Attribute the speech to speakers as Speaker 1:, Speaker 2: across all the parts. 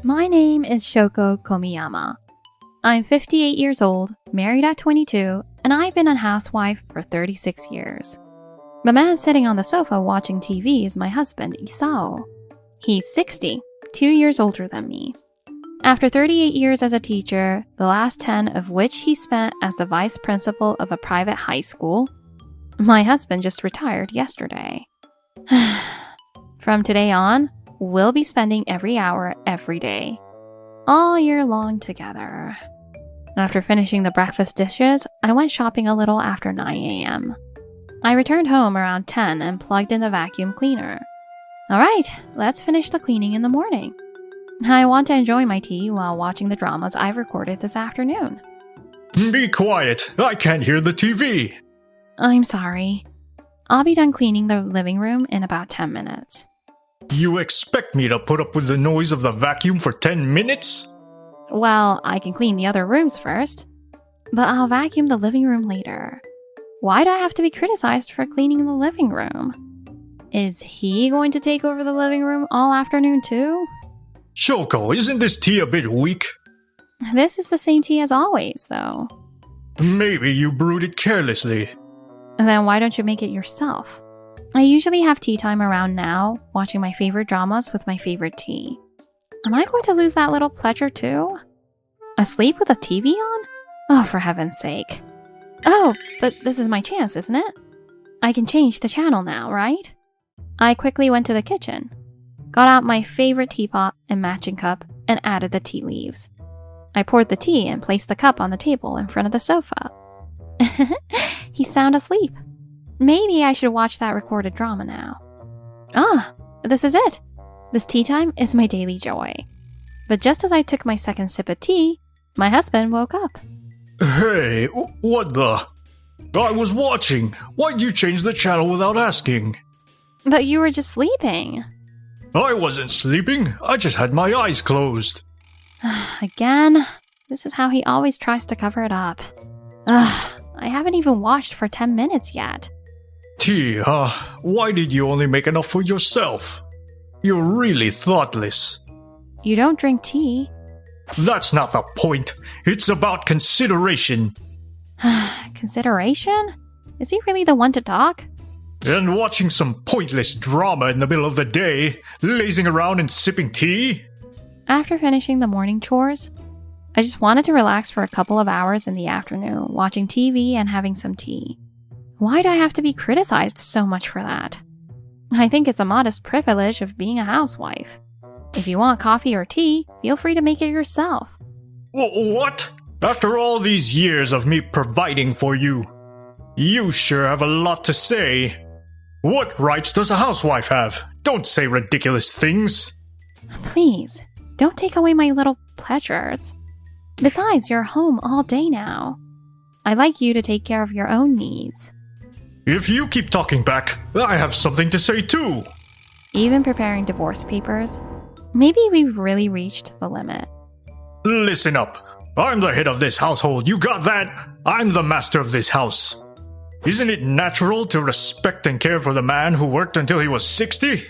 Speaker 1: My name is Shoko Komiyama. I'm 58 years old, married at 22, and I've been a housewife for 36 years. The man sitting on the sofa watching TV is my husband, Isao. He's 60, 2 years older than me. After 38 years as a teacher, the last 10 of which he spent as the vice principal of a private high school, my husband just retired yesterday. From today on, we'll be spending every hour every day, all year long together. After finishing the breakfast dishes, I went shopping a little after 9 a.m. I returned home around 10 and plugged in the vacuum cleaner. Alright, let's finish the cleaning in the morning. I want to enjoy my tea while watching the dramas I've recorded this afternoon.
Speaker 2: Be quiet, I can't hear the TV.
Speaker 1: I'm sorry. I'll be done cleaning the living room in about 10 minutes.
Speaker 2: You expect me to put up with the noise of the vacuum for 10 minutes?
Speaker 1: Well, I can clean the other rooms first, but I'll vacuum the living room later. Why do I have to be criticized for cleaning the living room? Is he going to take over the living room all afternoon too?
Speaker 2: Shoko, isn't this tea a bit weak?
Speaker 1: This is the same tea as always, though.
Speaker 2: Maybe you brewed it carelessly.
Speaker 1: Then why don't you make it yourself? I usually have tea time around now, watching my favorite dramas with my favorite tea. Am I going to lose that little pleasure too? Asleep with a TV on? Oh, for heaven's sake. Oh, but this is my chance, isn't it? I can change the channel now, right? I quickly went to the kitchen, got out my favorite teapot and matching cup, and added the tea leaves. I poured the tea and placed the cup on the table in front of the sofa. He's sound asleep. Maybe I should watch that recorded drama now. Ah, this is it. This tea time is my daily joy. But just as I took my second sip of tea, my husband woke up.
Speaker 2: Hey, what the? I was watching. Why'd you change the channel without asking?
Speaker 1: But you were just sleeping.
Speaker 2: I wasn't sleeping. I just had my eyes closed.
Speaker 1: Again? This is how he always tries to cover it up. I haven't even watched for 10 minutes yet.
Speaker 2: Tea, huh? Why did you only make enough for yourself? You're really thoughtless.
Speaker 1: You don't drink tea.
Speaker 2: That's not the point. It's about consideration.
Speaker 1: Consideration? Is he really the one to talk?
Speaker 2: And watching some pointless drama in the middle of the day, lazing around and sipping tea?
Speaker 1: After finishing the morning chores, I just wanted to relax for a couple of hours in the afternoon, watching TV and having some tea. Why do I have to be criticized so much for that? I think it's a modest privilege of being a housewife. If you want coffee or tea, feel free to make it yourself.
Speaker 2: What? After all these years of me providing for you, you sure have a lot to say. What rights does a housewife have? Don't say ridiculous things.
Speaker 1: Please, don't take away my little pleasures. Besides, you're home all day now. I'd like you to take care of your own needs.
Speaker 2: If you keep talking back, I have something to say too.
Speaker 1: Even preparing divorce papers? Maybe we've really reached the limit.
Speaker 2: Listen up. I'm the head of this household, you got that? I'm the master of this house. Isn't it natural to respect and care for the man who worked until he was 60?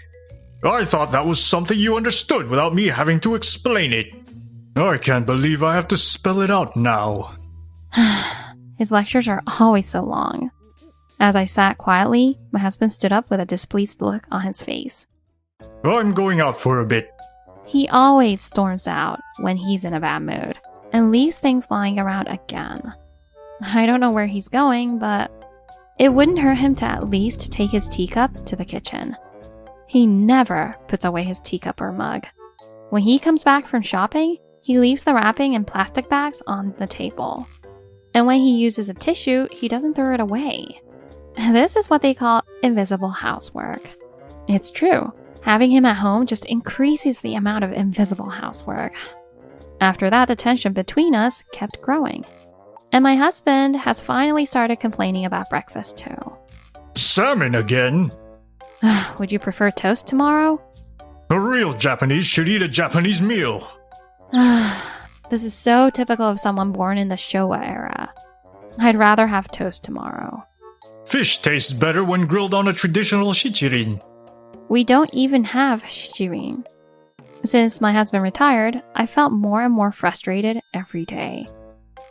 Speaker 2: I thought that was something you understood without me having to explain it. I can't believe I have to spell it out now.
Speaker 1: His lectures are always so long. As I sat quietly, my husband stood up with a displeased look on his face.
Speaker 2: I'm going out for a bit.
Speaker 1: He always storms out when he's in a bad mood and leaves things lying around again. I don't know where he's going, but it wouldn't hurt him to at least take his teacup to the kitchen. He never puts away his teacup or mug. When he comes back from shopping, he leaves the wrapping in plastic bags on the table. And when he uses a tissue, he doesn't throw it away. This is what they call invisible housework. It's true. Having him at home just increases the amount of invisible housework. After that, the tension between us kept growing. And my husband has finally started complaining about breakfast too.
Speaker 2: Salmon again?
Speaker 1: Would you prefer toast tomorrow?
Speaker 2: A real Japanese should eat a Japanese meal.
Speaker 1: This is so typical of someone born in the Showa era. I'd rather have toast tomorrow.
Speaker 2: Fish tastes better when grilled on a traditional shichirin.
Speaker 1: We don't even have shirin. Since my husband retired, I felt more and more frustrated every day.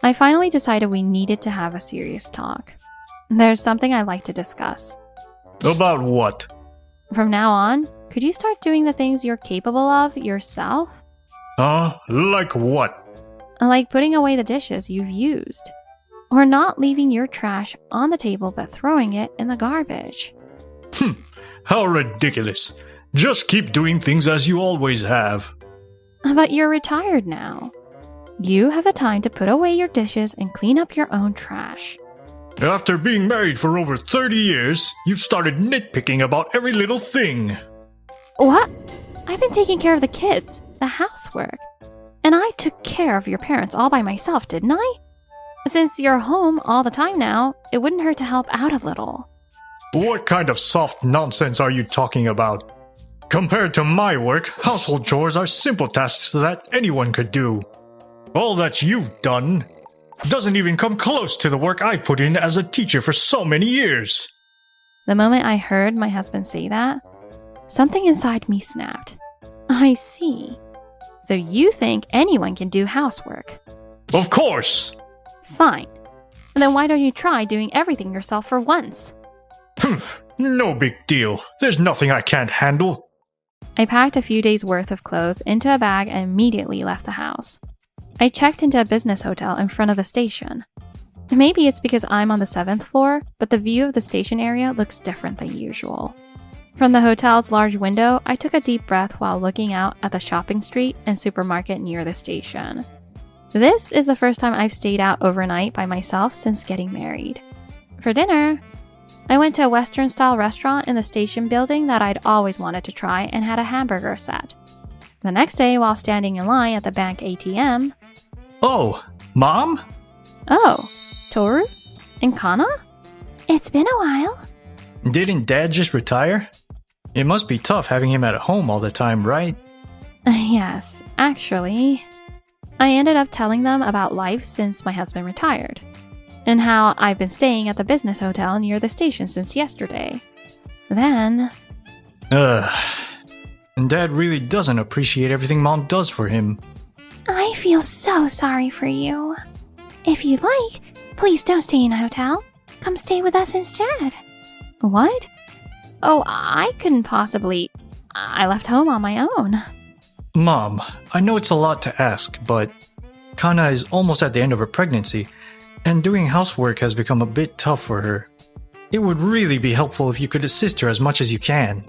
Speaker 1: I finally decided we needed to have a serious talk. There's something I'd like to discuss.
Speaker 2: About what?
Speaker 1: From now on, could you start doing the things you're capable of yourself?
Speaker 2: Like what?
Speaker 1: Like putting away the dishes you've used. Or not leaving your trash on the table but throwing it in the garbage.
Speaker 2: How ridiculous. Just keep doing things as you always have.
Speaker 1: But you're retired now. You have the time to put away your dishes and clean up your own trash.
Speaker 2: After being married for over 30 years, you've started nitpicking about every little thing.
Speaker 1: What? I've been taking care of the kids, the housework. And I took care of your parents all by myself, didn't I? Since you're home all the time now, it wouldn't hurt to help out a little.
Speaker 2: What kind of soft nonsense are you talking about? Compared to my work, household chores are simple tasks that anyone could do. All that you've done doesn't even come close to the work I've put in as a teacher for so many years.
Speaker 1: The moment I heard my husband say that, something inside me snapped. I see. So you think anyone can do housework?
Speaker 2: Of course!
Speaker 1: Fine. Then why don't you try doing everything yourself for once?
Speaker 2: No big deal. There's nothing I can't handle.
Speaker 1: I packed a few days' worth of clothes into a bag and immediately left the house. I checked into a business hotel in front of the station. Maybe it's because I'm on the 7th floor, but the view of the station area looks different than usual. From the hotel's large window, I took a deep breath while looking out at the shopping street and supermarket near the station. This is the first time I've stayed out overnight by myself since getting married. For dinner, I went to a Western-style restaurant in the station building that I'd always wanted to try and had a hamburger set. The next day, while standing in line at the bank ATM...
Speaker 2: Oh, Mom?
Speaker 1: Oh, Toru? And Kana? It's been a while.
Speaker 2: Didn't Dad just retire? It must be tough having him at home all the time, right?
Speaker 1: Yes, actually. I ended up telling them about life since my husband retired, and how I've been staying at the business hotel near the station since yesterday. Then...
Speaker 2: And Dad really doesn't appreciate everything Mom does for him.
Speaker 3: I feel so sorry for you. If you'd like, please don't stay in a hotel. Come stay with us instead.
Speaker 1: What? Oh, I couldn't possibly... I left home on my own.
Speaker 2: Mom, I know it's a lot to ask, but Kana is almost at the end of her pregnancy, and doing housework has become a bit tough for her. It would really be helpful if you could assist her as much as you can.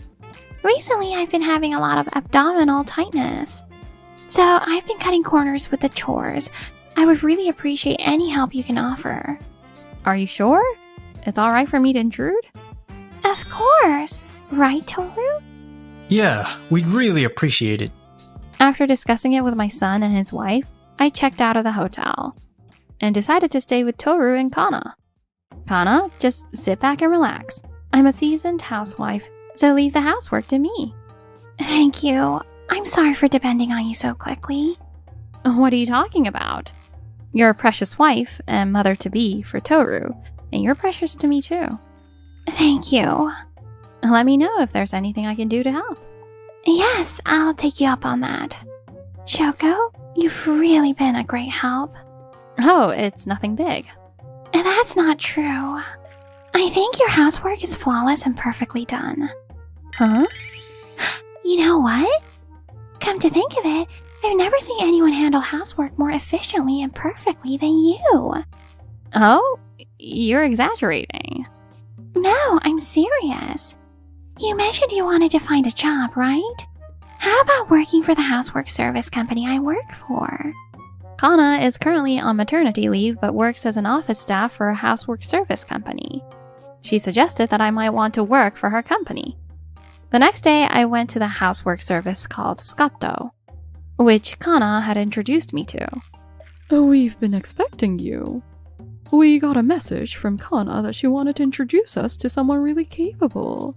Speaker 3: Recently, I've been having a lot of abdominal tightness. So I've been cutting corners with the chores. I would really appreciate any help you can offer.
Speaker 1: Are you sure? It's alright for me to intrude?
Speaker 3: Of course. Right, Toru?
Speaker 2: Yeah, we'd really appreciate it.
Speaker 1: After discussing it with my son and his wife, I checked out of the hotel and decided to stay with Toru and Kana. Kana, just sit back and relax. I'm a seasoned housewife, so leave the housework to me.
Speaker 3: Thank you. I'm sorry for depending on you so quickly.
Speaker 1: What are you talking about? You're a precious wife and mother-to-be for Toru, and you're precious to me too.
Speaker 3: Thank you.
Speaker 1: Let me know if there's anything I can do to help.
Speaker 3: Yes, I'll take you up on that. Shoko, you've really been a great help.
Speaker 1: Oh, it's nothing big.
Speaker 3: That's not true. I think your housework is flawless and perfectly done.
Speaker 1: Huh?
Speaker 3: You know what? Come to think of it, I've never seen anyone handle housework more efficiently and perfectly than you.
Speaker 1: Oh? You're exaggerating.
Speaker 3: No, I'm serious. You mentioned you wanted to find a job, right? How about working for the housework service company I work for?
Speaker 1: Kana is currently on maternity leave but works as an office staff for a housework service company. She suggested that I might want to work for her company. The next day, I went to the housework service called Scotto, which Kana had introduced me to.
Speaker 4: We've been expecting you. We got a message from Kana that she wanted to introduce us to someone really capable.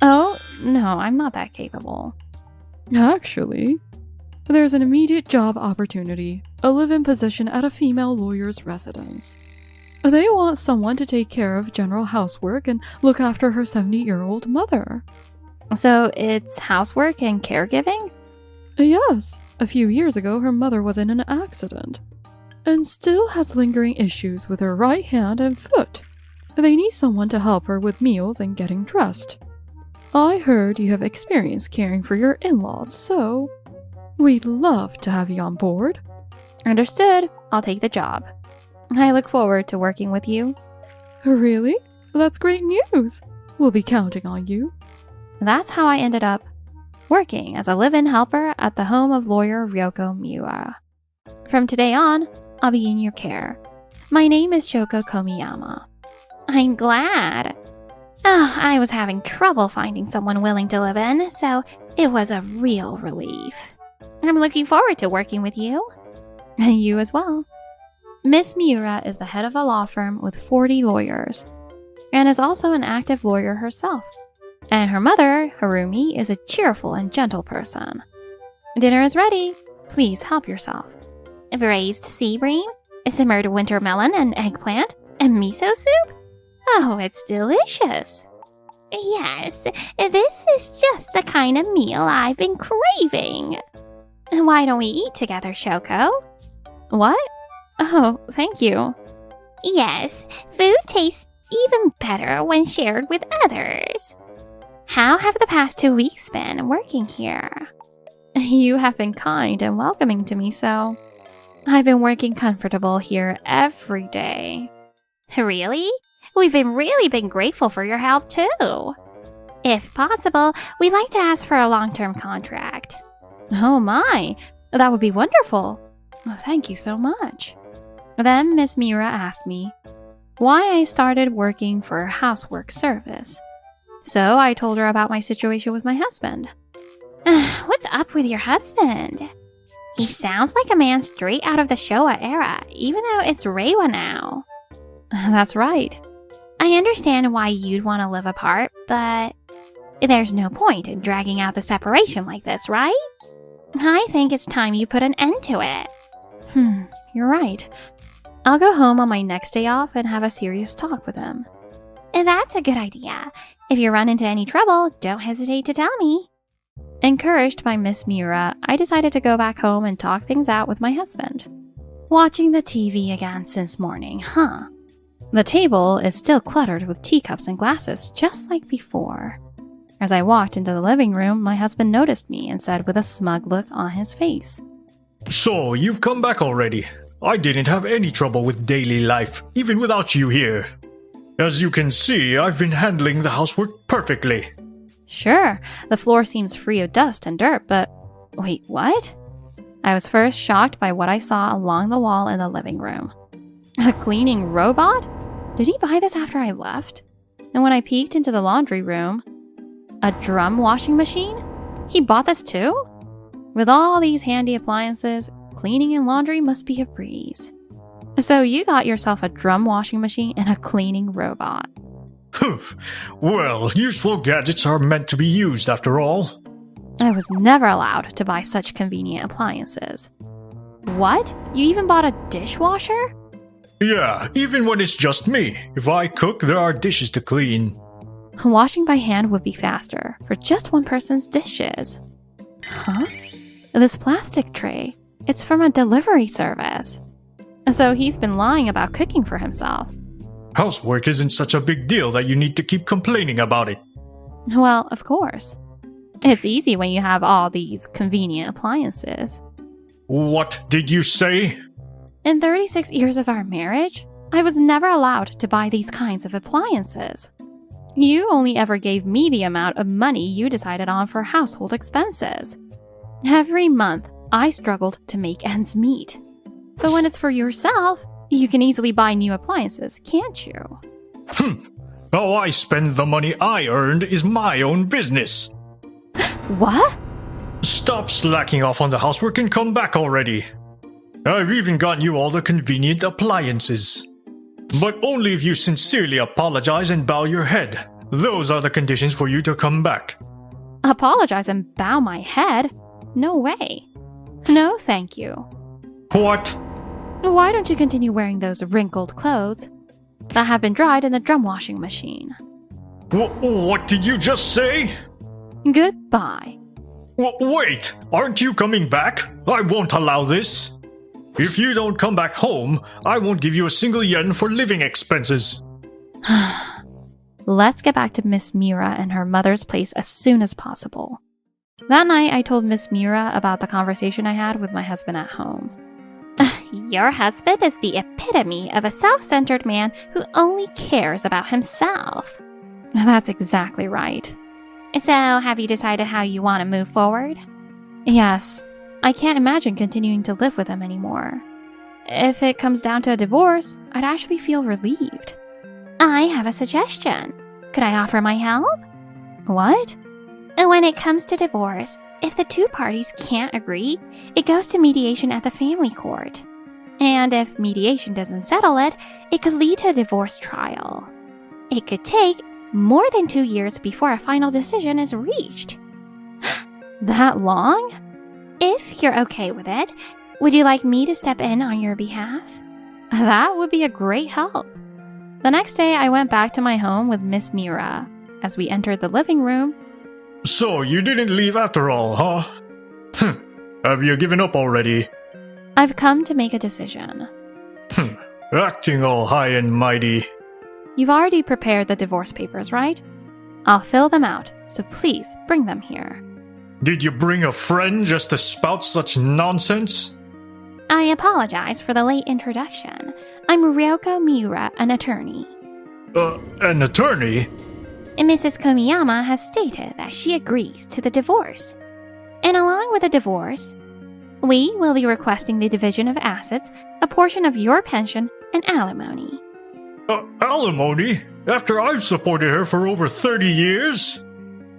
Speaker 1: Oh, no, I'm not that capable.
Speaker 4: Actually, there's an immediate job opportunity, a live-in position at a female lawyer's residence. They want someone to take care of general housework and look after her 70-year-old mother.
Speaker 1: So it's housework and caregiving?
Speaker 4: Yes, a few years ago her mother was in an accident and still has lingering issues with her right hand and foot. They need someone to help her with meals and getting dressed. I heard you have experience caring for your in-laws, so we'd love to have you on board.
Speaker 1: Understood. I'll take the job. I look forward to working with you.
Speaker 4: Really? That's great news. We'll be counting on you.
Speaker 1: That's how I ended up working as a live-in helper at the home of lawyer Ryoko Miura. From today on, I'll be in your care. My name is Shoko Komiyama.
Speaker 3: I'm glad. Oh, I was having trouble finding someone willing to live in, so it was a real relief. I'm looking forward to working with you.
Speaker 1: And you as well. Miss Miura is the head of a law firm with 40 lawyers, and is also an active lawyer herself. And her mother, Harumi, is a cheerful and gentle person. Dinner is ready. Please help yourself.
Speaker 3: Braised sea bream, a simmered winter melon and eggplant, and miso soup? Oh, it's delicious. Yes, this is just the kind of meal I've been craving. Why don't we eat together, Shoko?
Speaker 1: What? Oh, thank you.
Speaker 3: Yes, food tastes even better when shared with others. How have the past 2 weeks been working here?
Speaker 1: You have been kind and welcoming to me, so I've been working comfortable here every day.
Speaker 3: Really? We've really been grateful for your help, too. If possible, we'd like to ask for a long-term contract.
Speaker 1: Oh my, that would be wonderful. Oh, thank you so much. Then Miss Miura asked me why I started working for housework service. So I told her about my situation with my husband.
Speaker 3: What's up with your husband? He sounds like a man straight out of the Showa era, even though it's Reiwa now.
Speaker 1: That's right.
Speaker 3: I understand why you'd want to live apart, but there's no point in dragging out the separation like this, right? I think it's time you put an end to it.
Speaker 1: You're right. I'll go home on my next day off and have a serious talk with him.
Speaker 3: That's a good idea. If you run into any trouble, don't hesitate to tell me.
Speaker 1: Encouraged by Miss Miura, I decided to go back home and talk things out with my husband. Watching the TV again since morning, huh? The table is still cluttered with teacups and glasses, just like before. As I walked into the living room, my husband noticed me and said with a smug look on his face,
Speaker 2: So, you've come back already. I didn't have any trouble with daily life, even without you here. As you can see, I've been handling the housework perfectly.
Speaker 1: Sure, the floor seems free of dust and dirt, but wait, what? I was first shocked by what I saw along the wall in the living room. A cleaning robot? Did he buy this after I left? And when I peeked into the laundry room, a drum washing machine? He bought this too? With all these handy appliances, cleaning and laundry must be a breeze. So you got yourself a drum washing machine and a cleaning robot.
Speaker 2: Humph. Well, useful gadgets are meant to be used after all.
Speaker 1: I was never allowed to buy such convenient appliances. What? You even bought a dishwasher?
Speaker 2: Yeah, even when it's just me. If I cook, there are dishes to clean.
Speaker 1: Washing by hand would be faster for just one person's dishes. Huh? This plastic tray, it's from a delivery service. So he's been lying about cooking for himself.
Speaker 2: Housework isn't such a big deal that you need to keep complaining about it.
Speaker 1: Well, of course. It's easy when you have all these convenient appliances.
Speaker 2: What did you say?
Speaker 1: In 36 years of our marriage, I was never allowed to buy these kinds of appliances. You only ever gave me the amount of money you decided on for household expenses. Every month, I struggled to make ends meet. But when it's for yourself, you can easily buy new appliances, can't you?
Speaker 2: How I spend the money I earned is my own business.
Speaker 1: What?
Speaker 2: Stop slacking off on the housework and come back already. I've even gotten you all the convenient appliances. But only if you sincerely apologize and bow your head. Those are the conditions for you to come back.
Speaker 1: Apologize and bow my head? No way. No, thank you.
Speaker 2: What?
Speaker 1: Why don't you continue wearing those wrinkled clothes that have been dried in the drum washing machine?
Speaker 2: What did you just say?
Speaker 1: Goodbye.
Speaker 2: Wait! Aren't you coming back? I won't allow this. If you don't come back home, I won't give you a single yen for living expenses.
Speaker 1: Let's get back to Miss Mira and her mother's place as soon as possible. That night, I told Miss Mira about the conversation I had with my husband at home.
Speaker 3: Your husband is the epitome of a self-centered man who only cares about himself.
Speaker 1: That's exactly right.
Speaker 3: So, have you decided how you want to move forward?
Speaker 1: Yes, I can't imagine continuing to live with him anymore. If it comes down to a divorce, I'd actually feel relieved.
Speaker 3: I have a suggestion. Could I offer my help?
Speaker 1: What?
Speaker 3: When it comes to divorce, if the two parties can't agree, it goes to mediation at the family court. And if mediation doesn't settle it, it could lead to a divorce trial. It could take more than 2 years before a final decision is reached.
Speaker 1: That long?
Speaker 3: If you're okay with it, would you like me to step in on your behalf?
Speaker 1: That would be a great help. The next day, I went back to my home with Miss Mira. As we entered the living room,
Speaker 2: So you didn't leave after all, huh? Have you given up already?
Speaker 1: I've come to make a decision.
Speaker 2: Acting all high and mighty.
Speaker 1: You've already prepared the divorce papers, right? I'll fill them out, so please bring them here.
Speaker 2: Did you bring a friend just to spout such nonsense?
Speaker 3: I apologize for the late introduction. I'm Ryoko Miura, an attorney.
Speaker 2: An attorney?
Speaker 3: Mrs. Komiyama has stated that she agrees to the divorce. And along with the divorce, we will be requesting the division of assets, a portion of your pension, and alimony.
Speaker 2: Alimony? After I've supported her for over 30 years?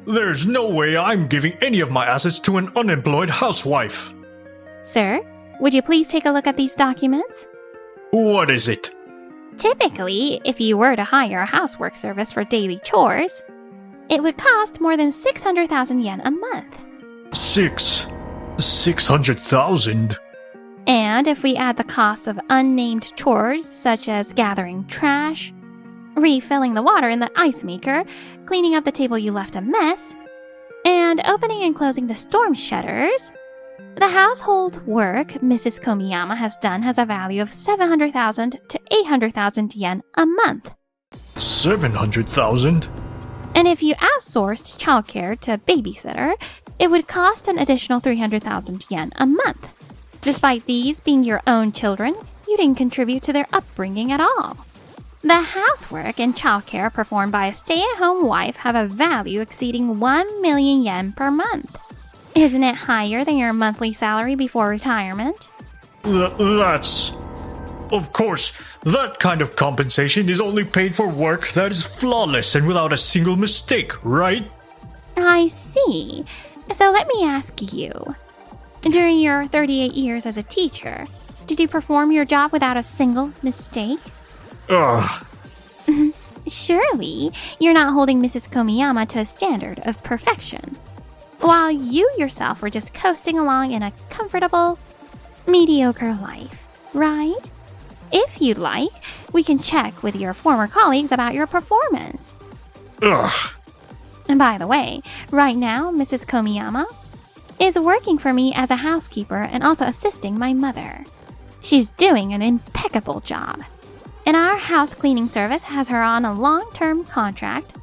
Speaker 2: There's no way I'm giving any of my assets to an unemployed housewife.
Speaker 3: Sir, would you please take a look at these documents?
Speaker 2: What is it?
Speaker 3: Typically, if you were to hire a housework service for daily chores, it would cost more than 600,000 yen a month.
Speaker 2: 600,000?
Speaker 3: And if we add the costs of unnamed chores such as gathering trash, refilling the water in the ice maker, cleaning up the table you left a mess, and opening and closing the storm shutters, the household work Mrs. Komiyama has done has a value of 700,000 to 800,000 yen a month.
Speaker 2: 700,000?
Speaker 3: And if you outsourced childcare to a babysitter, it would cost an additional 300,000 yen a month. Despite these being your own children, you didn't contribute to their upbringing at all. The housework and childcare performed by a stay-at-home wife have a value exceeding 1 million yen per month. Isn't it higher than your monthly salary before retirement?
Speaker 2: That's... Of course, that kind of compensation is only paid for work that is flawless and without a single mistake, right?
Speaker 3: I see. So let me ask you. During your 38 years as a teacher, did you perform your job without a single mistake?
Speaker 2: Ugh.
Speaker 3: Surely, you're not holding Mrs. Komiyama to a standard of perfection, while you yourself were just coasting along in a comfortable, mediocre life, right? If you'd like, we can check with your former colleagues about your performance.
Speaker 2: Ugh.
Speaker 3: And by the way, right now, Mrs. Komiyama is working for me as a housekeeper and also assisting my mother. She's doing an impeccable job. And our house cleaning service has her on a long-term contract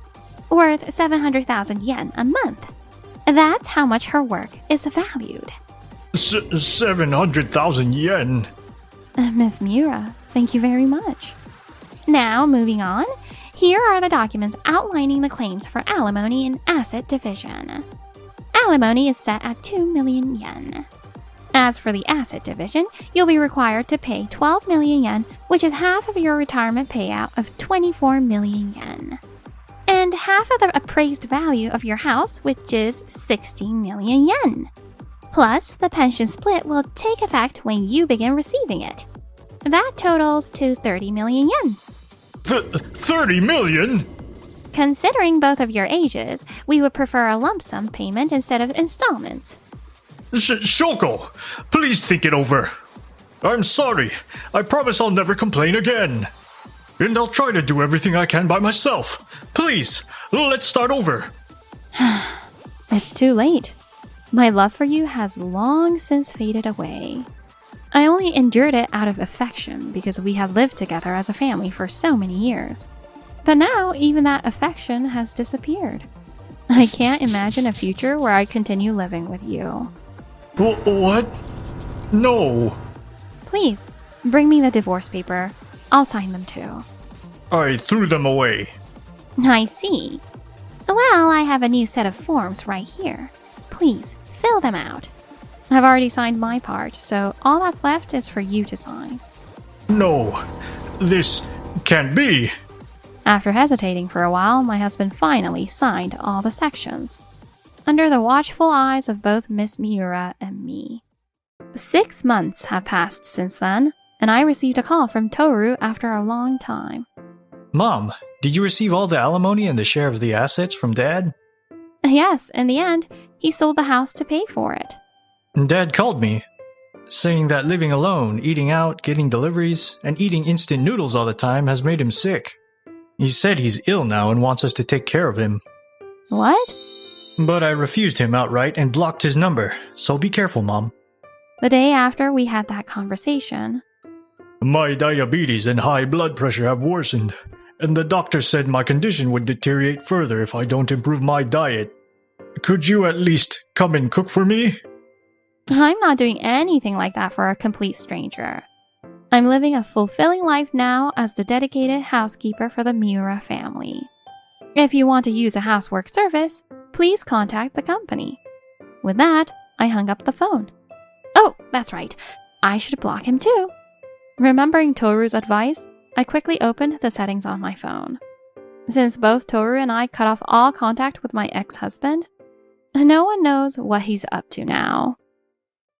Speaker 3: worth 700,000 yen a month. That's how much her work is valued.
Speaker 2: 700,000 yen?
Speaker 1: Miss Mira, thank you very much.
Speaker 3: Now, moving on, here are the documents outlining the claims for alimony and asset division. Alimony is set at 2 million yen. As for the asset division, you'll be required to pay 12 million yen, which is half of your retirement payout of 24 million yen. And half of the appraised value of your house, which is 16 million yen. Plus, the pension split will take effect when you begin receiving it. That totals to 30 million yen.
Speaker 2: 30 million?
Speaker 3: Considering both of your ages, we would prefer a lump sum payment instead of installments.
Speaker 2: Shoko, please think it over. I'm sorry. I promise I'll never complain again. And I'll try to do everything I can by myself. Please, let's start over.
Speaker 1: It's too late. My love for you has long since faded away. I only endured it out of affection because we had lived together as a family for so many years. But now, even that affection has disappeared. I can't imagine a future where I continue living with you.
Speaker 2: What? No.
Speaker 1: Please, bring me the divorce paper. I'll sign them too.
Speaker 2: I threw them away.
Speaker 3: I see. Well, I have a new set of forms right here. Please, fill them out.
Speaker 1: I've already signed my part, so all that's left is for you to sign.
Speaker 2: No. This can't be.
Speaker 1: After hesitating for a while, my husband finally signed all the sections, under the watchful eyes of both Miss Miura and me. 6 months have passed since then, and I received a call from Toru after a long time.
Speaker 2: Mom, did you receive all the alimony and the share of the assets from Dad?
Speaker 1: Yes, in the end, he sold the house to pay for it.
Speaker 2: Dad called me, saying that living alone, eating out, getting deliveries, and eating instant noodles all the time has made him sick. He said he's ill now and wants us to take care of him.
Speaker 1: What?
Speaker 2: But I refused him outright and blocked his number, so be careful, Mom.
Speaker 1: The day after we had that conversation,
Speaker 2: My diabetes and high blood pressure have worsened, and the doctor said my condition would deteriorate further if I don't improve my diet. Could you at least come and cook for me?
Speaker 1: I'm not doing anything like that for a complete stranger. I'm living a fulfilling life now as the dedicated housekeeper for the Miura family. If you want to use a housework service, please contact the company. With that, I hung up the phone. Oh, that's right. I should block him too. Remembering Toru's advice, I quickly opened the settings on my phone. Since both Toru and I cut off all contact with my ex-husband, no one knows what he's up to now.